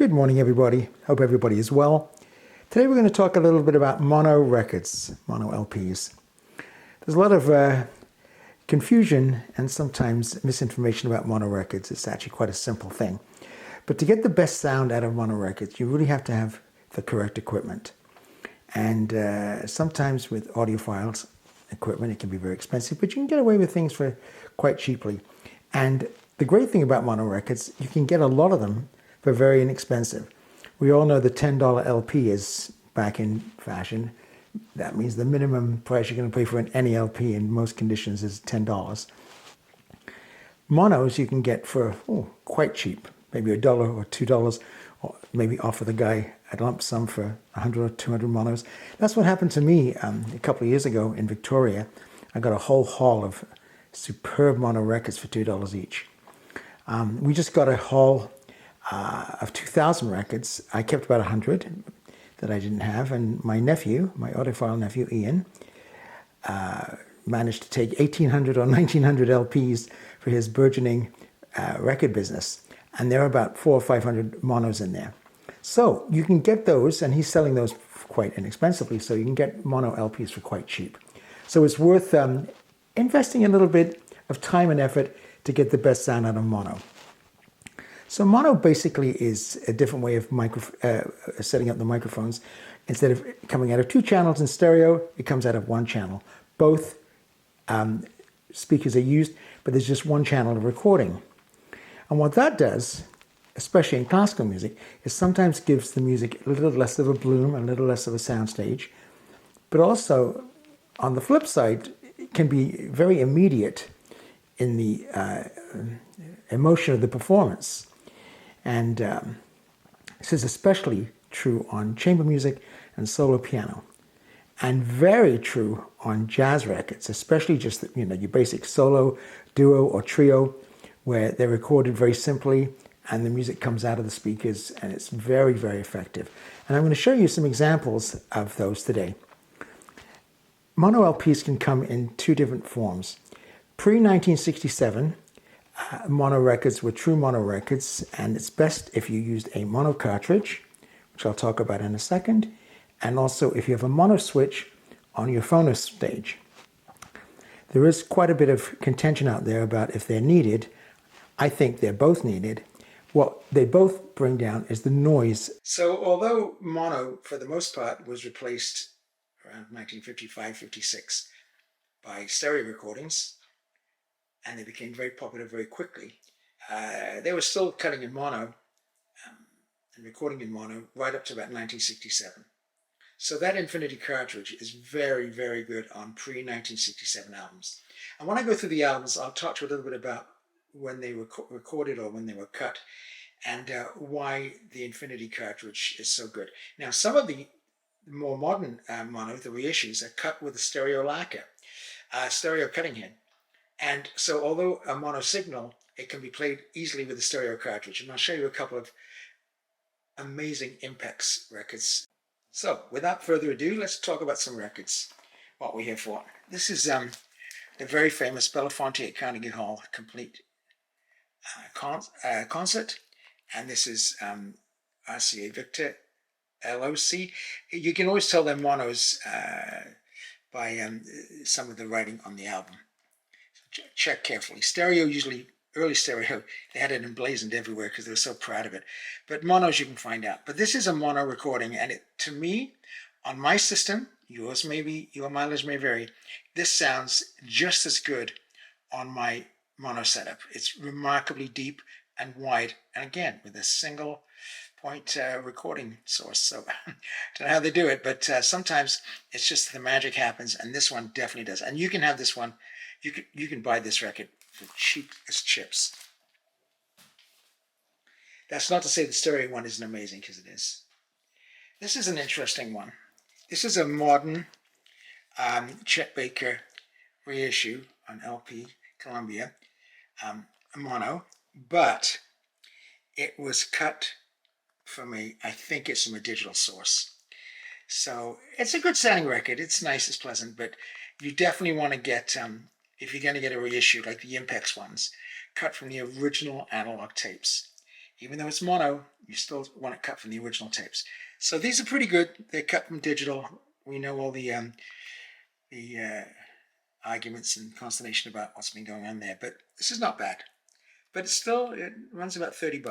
Good morning, everybody. Hope everybody is well. Today we're going to talk a little bit about mono records, mono LPs. There's a lot of confusion and sometimes misinformation about mono records. It's actually quite a simple thing. But to get the best sound out of mono records, you really have to have the correct equipment. And sometimes with audiophiles equipment, it can be very expensive, but you can get away with things for quite cheaply. And the great thing about mono records, you can get a lot of them for very inexpensive. We all know the $10 LP is back in fashion. That means the minimum price you're going to pay for any LP in most conditions is $10. Monos you can get for quite cheap, maybe $1 or $2, or maybe offer the guy a lump sum for 100 or 200 monos. That's what happened to me a couple of years ago in Victoria. I got a whole haul of superb mono records for $2 each. We just got a haul of 2,000 records. I kept about 100 that I didn't have, and my nephew, my audiophile nephew Ian, managed to take 1,800 or 1,900 LPs for his burgeoning record business, and there are about 400 or 500 monos in there. So you can get those, and he's selling those quite inexpensively, so you can get mono LPs for quite cheap. So it's worth investing a little bit of time and effort to get the best sound out of mono. So mono basically is a different way of setting up the microphones. Instead of coming out of two channels in stereo, it comes out of one channel. Both speakers are used, but there's just one channel of recording. And what that does, especially in classical music, is sometimes gives the music a little less of a bloom, a little less of a soundstage, but also, on the flip side, it can be very immediate in the emotion of the performance. And this is especially true on chamber music and solo piano, and very true on jazz records, especially just your basic solo, duo, or trio, where they're recorded very simply and the music comes out of the speakers, and it's very, very effective. And I'm going to show you some examples of those today. Mono LPs can come in two different forms. Pre-1967, mono records were true mono records, and it's best if you used a mono cartridge, which I'll talk about in a second, and also if you have a mono switch on your phono stage. There is quite a bit of contention out there about if they're needed. I think they're both needed. What they both bring down is the noise. So although mono, for the most part, was replaced around 1955-56 by stereo recordings, and they became very popular very quickly, they were still cutting in mono and recording in mono right up to about 1967. So that Infinity cartridge is very, very good on pre-1967 albums. And when I go through the albums, I'll talk to you a little bit about when they were recorded or when they were cut, and why the Infinity cartridge is so good. Now, some of the more modern mono, the reissues, are cut with a stereo lacquer, stereo cutting head. And so although a mono signal, it can be played easily with a stereo cartridge. And I'll show you a couple of amazing Impex records. So without further ado, let's talk about some records, what we're here for. This is the very famous Belafonte at Carnegie Hall complete concert. And this is RCA Victor LOC. You can always tell they're monos by some of the writing on the album. Check carefully. Stereo, usually early stereo, they had it emblazoned everywhere because they were so proud of it. But monos you can find out. But this is a mono recording, and to me, on my system, yours maybe, your mileage may vary, this sounds just as good on my mono setup. It's remarkably deep and wide, and again, with a single point recording source. So I don't know how they do it, but sometimes it's just the magic happens, and this one definitely does. And you can have this one. You can buy this record for cheap as chips. That's not to say the stereo one isn't amazing, because it is. This is an interesting one. This is a modern Chet Baker reissue on LP Columbia, mono, but it was cut from I think it's from a digital source. So it's a good sounding record. It's nice, it's pleasant, but you definitely want to get, if you're going to get a reissue like the Impex ones, cut from the original analog tapes. Even though it's mono, you still want it cut from the original tapes. So these are pretty good. They're cut from digital. We know all the arguments and consternation about what's been going on there, but this is not bad. But it's still, it runs about $30.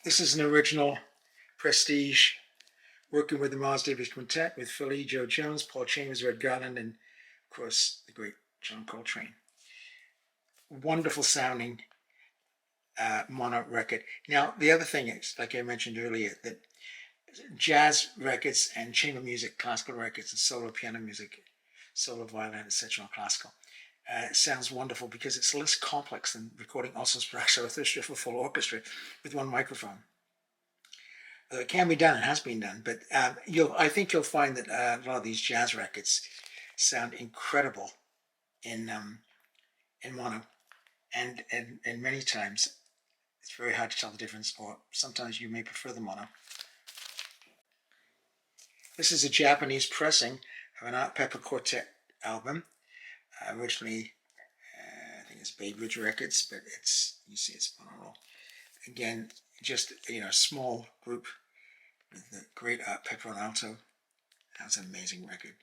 This is an original Prestige, working with the Miles Davis Quintet with Philly, Joe Jones, Paul Chambers, Red Garland, and of course the great John Coltrane. Wonderful sounding mono record. Now the other thing is, like I mentioned earlier, that jazz records and chamber music, classical records, and solo piano music, solo violin, etc., on classical, sounds wonderful because it's less complex than recording also Spraxo orchestra for full orchestra with one microphone. It can be done, it has been done, but I think you'll find that a lot of these jazz records sound incredible in mono, and many times it's very hard to tell the difference, or sometimes you may prefer the mono. This is a Japanese pressing of an Art Pepper Quartet album. Originally, I think it's Bay Ridge Records, but you see it's mono. Again, just a small group with the great Art Pepper on alto. That's an amazing record.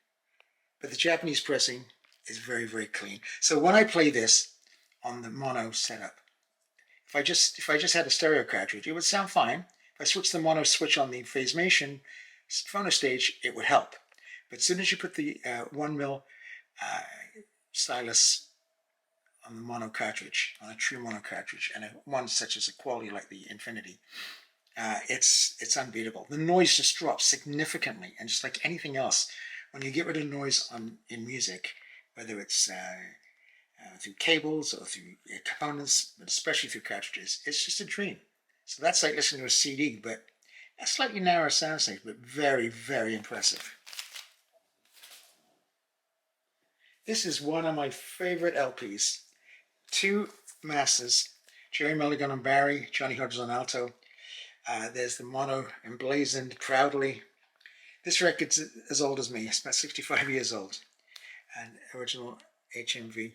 But the Japanese pressing is very, very clean. So when I play this on the mono setup, if I just had a stereo cartridge, it would sound fine. If I switch the mono switch on the Phasmation phono stage, it would help. But as soon as you put the 1mm stylus on the mono cartridge, on a true mono cartridge, and one such as a quality like the Infinity, it's unbeatable. The noise just drops significantly, and just like anything else, when you get rid of noise in music, whether it's through cables or through components, but especially through cartridges, it's just a dream. So that's like listening to a CD, but a slightly narrower soundstage, but very, very impressive. This is one of my favorite LPs. Two masters, Jerry Mulligan on Barry, Johnny Hodges on alto. There's the mono emblazoned proudly. This record's as old as me. It's about 65 years old. And original HMV.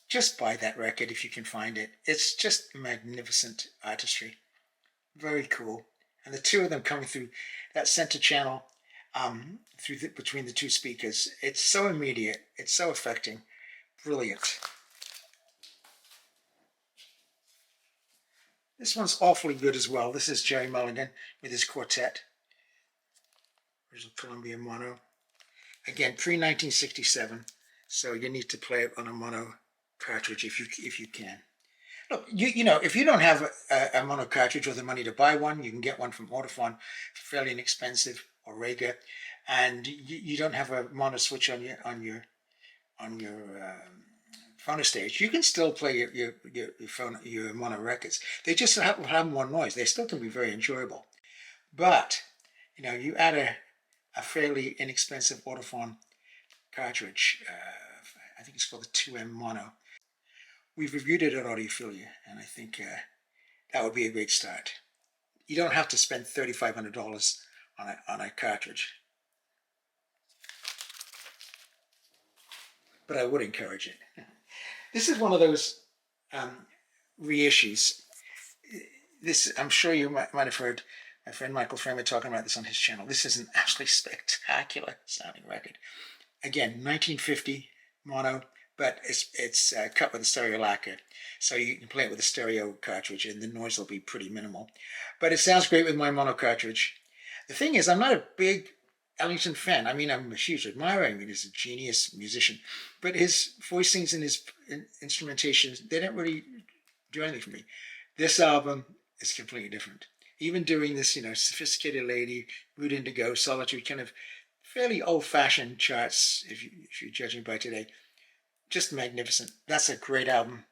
Just buy that record if you can find it. It's just magnificent artistry. Very cool. And the two of them coming through that center channel between the two speakers. It's so immediate. It's so affecting. Brilliant. This one's awfully good as well. This is Jerry Mulligan with his quartet. Original Columbia mono. Again, pre-1967. So you need to play it on a mono cartridge if you can. Look, if you don't have a mono cartridge or the money to buy one, you can get one from Audiophile, fairly inexpensive, or Rega, and you don't have a mono switch on your phono stage. You can still play your mono records. They just have more noise. They still can be very enjoyable, but you add a fairly inexpensive Audiophile cartridge. I think it's called the 2M mono. We've reviewed it at Audiophilia, and I think that would be a great start. You don't have to spend $3,500 on a cartridge, but I would encourage it. This is one of those reissues. I'm sure you might have heard my friend Michael Framer talking about this on his channel. This is an absolutely spectacular sounding record. Again, 1950 mono, but it's cut with a stereo lacquer, so you can play it with a stereo cartridge and the noise will be pretty minimal. But it sounds great with my mono cartridge. The thing is, I'm not a big Ellington fan. I mean, I'm a huge admirer. I mean, he's a genius musician, but his voicings and his instrumentations, they don't really do anything for me. This album is completely different. Even doing this, Sophisticated Lady, Mood Indigo, Solitude, kind of fairly old-fashioned charts, if you're judging by today. Just magnificent. That's a great album,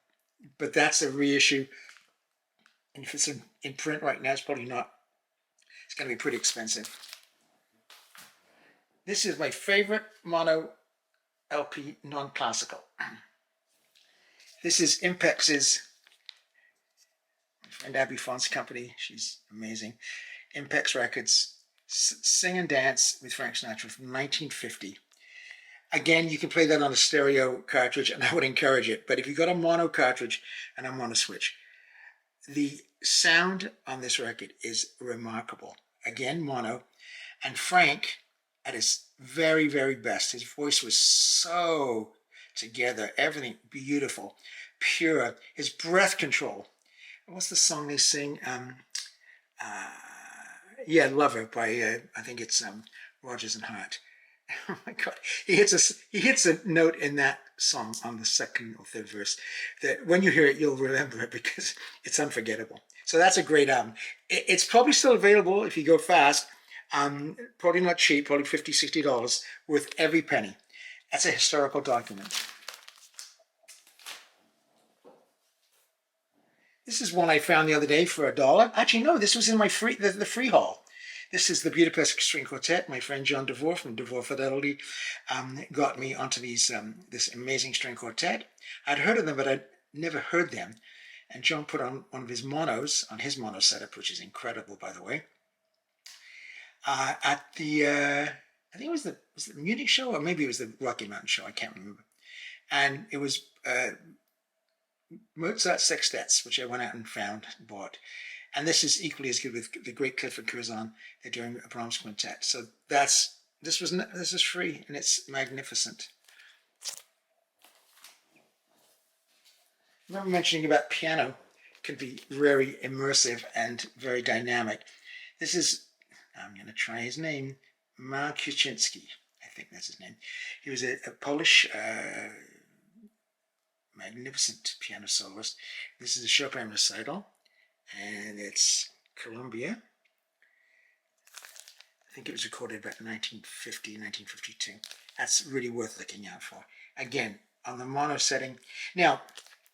but that's a reissue. And if it's in print right now, it's probably not. It's going to be pretty expensive. This is my favorite mono LP, non-classical. This is Impex's, my friend Abby Font's company. She's amazing. Impex Records, Sing and Dance with Frank Sinatra from 1950. Again, you can play that on a stereo cartridge, and I would encourage it. But if you've got a mono cartridge and a mono switch, the sound on this record is remarkable. Again, mono. And Frank, at his very, very best, his voice was so together, everything beautiful, pure. His breath control. What's the song they sing? Yeah, Lover by, I think it's Rodgers and Hart. Oh my God, he hits a note in that song on the second or third verse that when you hear it, you'll remember it because it's unforgettable. So that's a great album. It's probably still available if you go fast. Probably not cheap, probably $50, $60, worth every penny. That's a historical document. This is one I found the other day for $1. Actually, no, this was in my the free haul. This is the Budapest String Quartet. My friend John DeVore from DeVore Fidelity got me onto this amazing string quartet. I'd heard of them, but I'd never heard them. And John put on one of his monos, on his mono setup, which is incredible, by the way, at the, I think was the Munich show, or maybe it was the Rocky Mountain show, I can't remember. And it was Mozart sextets, which I went out and found, bought. And this is equally as good with the great Clifford Curzon. They're doing a Brahms quintet. So this is free, and it's magnificent. I remember mentioning about piano can be very immersive and very dynamic. This is, I'm going to try his name, Mark Kuczynski. I think that's his name. He was a Polish magnificent piano soloist. This is a Chopin recital, and it's Columbia. I think it was recorded about 1950, 1952. That's really worth looking out for. Again, on the mono setting. Now,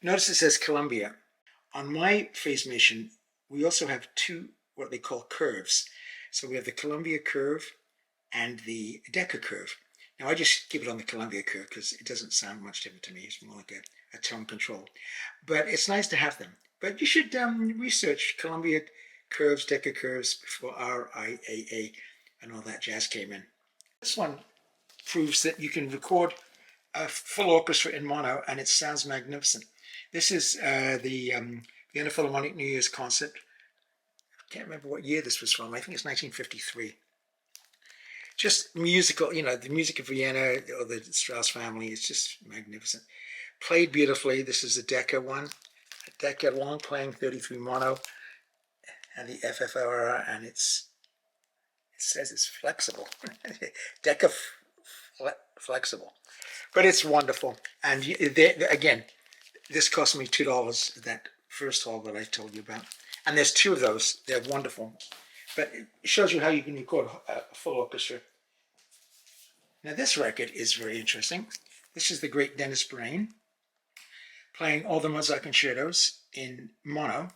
notice it says Columbia. On my phase mission, we also have two, what they call curves. So we have the Columbia curve and the Decca curve. Now, I just keep it on the Columbia curve because it doesn't sound much different to me. It's more like a tone control. But it's nice to have them. But you should research Columbia curves, Decca curves before RIAA and all that jazz came in. This one proves that you can record a full orchestra in mono and it sounds magnificent. This is the Vienna Philharmonic New Year's concert. I can't remember what year this was from. I think it's 1953. Just musical, the music of Vienna or the Strauss family is just magnificent. Played beautifully. This is a Decca one. A Decca long playing 33 mono and the FFR, and it says it's flexible. Decca flexible. But it's wonderful. And again, this cost me $2, that first haul that I told you about. And there's two of those. They're wonderful. But it shows you how you can record a full orchestra. Now this record is very interesting. This is the great Dennis Brain playing all the Mozart concertos in mono.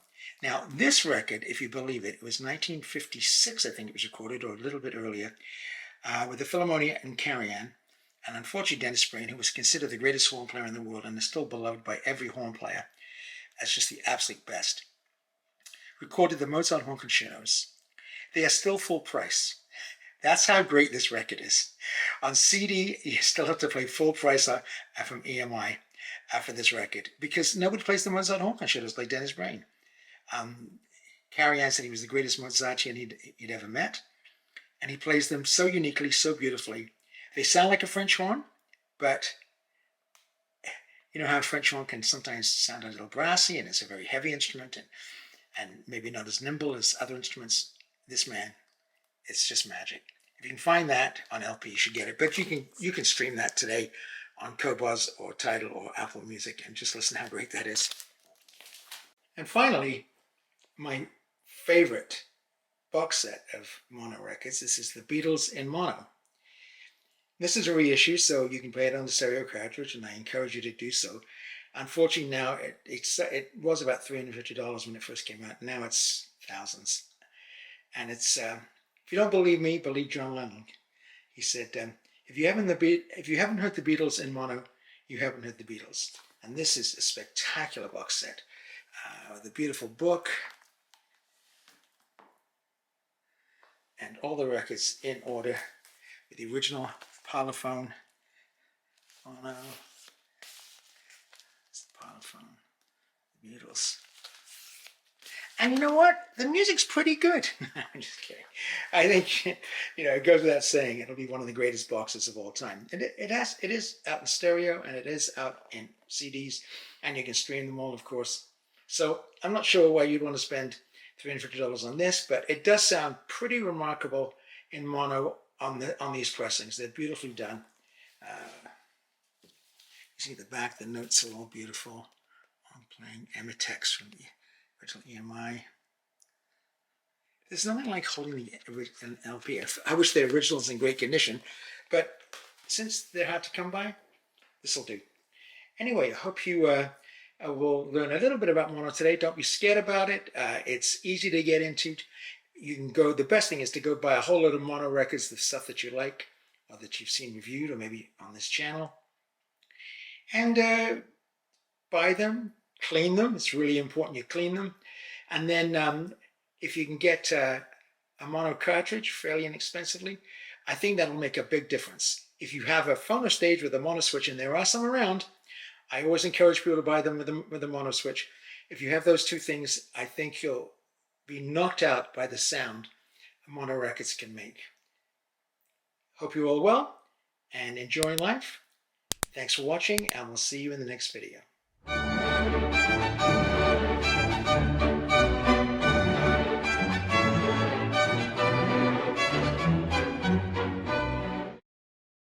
Now this record, if you believe it, was 1956, I think it was recorded, or a little bit earlier, with the Philharmonia in Karajan. And unfortunately, Dennis Brain, who was considered the greatest horn player in the world and is still beloved by every horn player as just the absolute best, recorded the Mozart horn concertos. They are still full price. That's how great this record is. On CD, you still have to pay full price from EMI for this record because nobody plays the Mozart horn concertos like Dennis Brain. Karajan said he was the greatest Mozartian he'd ever met, and he plays them so uniquely, so beautifully. They sound like a French horn, but you know how a French horn can sometimes sound a little brassy, and it's a very heavy instrument, and maybe not as nimble as other instruments. This man, it's just magic. If you can find that on LP, you should get it. But you can stream that today on Qobuz or Tidal or Apple Music and just listen how great that is. And finally, my favorite box set of mono records. This is the Beatles in mono. This is a reissue, so you can play it on the stereo cartridge, and I encourage you to do so. Unfortunately, now it was about $350 when it first came out. Now it's thousands. And it's if you don't believe me, believe John Lennon. He said, if you haven't heard the Beatles in mono, you haven't heard the Beatles. And this is a spectacular box set. The beautiful book and all the records in order with the original Parlophone Mono. It's the Parlophone. The Beatles. And you know what? The music's pretty good. I'm just kidding. I think, it goes without saying, it'll be one of the greatest boxes of all time. And it is out in stereo, and it is out in CDs, and you can stream them all, of course. So I'm not sure why you'd want to spend $350 on this, but it does sound pretty remarkable in mono on these pressings. They're beautifully done. You see the back, the notes are all beautiful. I'm playing Emitex from the original EMI. There's nothing like holding an LP. I wish the original's in great condition, but since they're hard to come by, this will do. Anyway, I hope you will learn a little bit about mono today. Don't be scared about it. It's easy to get into. You can go, the best thing is to go buy a whole lot of mono records, the stuff that you like, or that you've seen reviewed, or maybe on this channel. And buy them, clean them. It's really important you clean them. And then if you can get a mono cartridge fairly inexpensively, I think that'll make a big difference. If you have a phono stage with a mono switch, and there are some around, I always encourage people to buy them with a mono switch. If you have those two things, I think you'll be knocked out by the sound mono records can make. Hope you're all well and enjoying life. Thanks for watching, and we'll see you in the next video.